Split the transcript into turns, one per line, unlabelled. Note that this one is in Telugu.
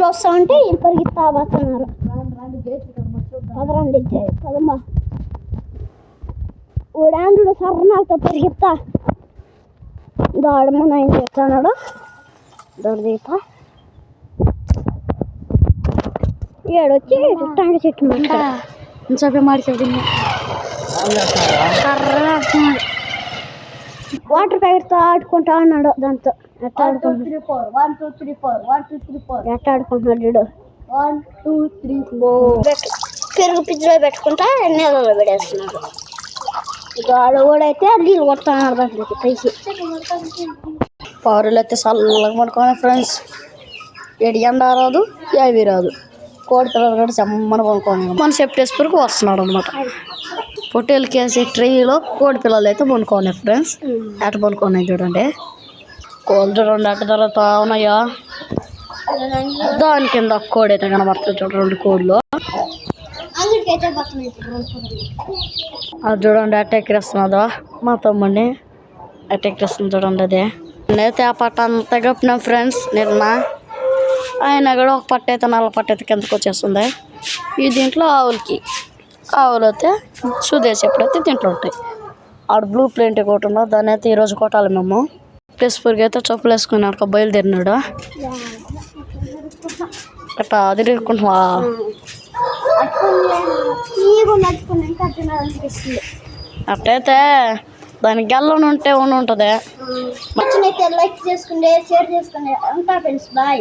ఆవులు వస్తా ఉంటే పరిగెత్తా పోతున్నారు. పదరండి పదమ్మా ఊడాండ్రుడు సర్నాలతో పరిగెత్తా దాడమ్మ నేను చెప్తాడు దొరదీత ఏడొచ్చి టంగ చెట్టు మాట చెప్పే మాడికి వాటర్ ప్యాకెట్తో ఆడుకుంటా అన్నాడు. దాంతో ఎట్లా ఆడుకుంటున్నాడు చూడు. 1 2 3 4 పెరుగు పిచ్చిలో పెట్టుకుంటా నీళ్ళలో పెడేస్తున్నాడు. గాడు కూడా అయితే నీళ్ళు కొడుతున్నాడు దాంట్లోకి పైకి. పౌరులు అయితే చల్లగా పడుకోవాలి ఫ్రెండ్స్. ఎడి ఎండ రాదు అవి రాదు. కోడి పిల్లలు కూడా చెమ్మని పడుకోని మన సెప్టెస్పర్కి వస్తున్నాడు అనమాట. పొట్టేలకి వేసే ట్రైలో కోడి పిల్లలు అయితే పడుకోన్నాయి ఫ్రెండ్స్. అట్ట పడుకోన్నాయి చూడండి. కోళ్ళు చూడండి అట్ట తర్వాత ఉన్నాయా. దాని కింద కోడి అయితే కనబడుతుంది చూడండి. 2 కోళ్ళు అది చూడండి అట్ట ఎక్కిరిస్తున్నదో మా తమ్ముడిని అట్ట ఎక్కిరిస్తుంది చూడండి. అదే అయితే ఆ పట్ట అంతా కప్పినాం ఫ్రెండ్స్ నిన్న. అయినా కూడా ఒక పట్ట అయితే నల్ల పట్ట అయితే కిందకు వచ్చేస్తుంది. ఈ దీంట్లో ఆవులు అయితే సుదేసి ఎప్పుడైతే దీంట్లో ఉంటాయి. ఆడ బ్లూ ప్రింట్ ఒకటి ఉందో దాన్ని అయితే ఈరోజు కొట్టాలి మేము. ప్లస్ పురుగు అయితే చెప్పులు వేసుకుని అక్కడ బయలుదేరినాడు. అట్లా తిరుగుకుంటున్నా అట్టయితే దానికి గెల్లని ఉంటే ఉంటుంది. లైక్ చేసుకుంటే షేర్ చేసుకుంటే ఉంటా ఫ్రెండ్స్ బాయ్.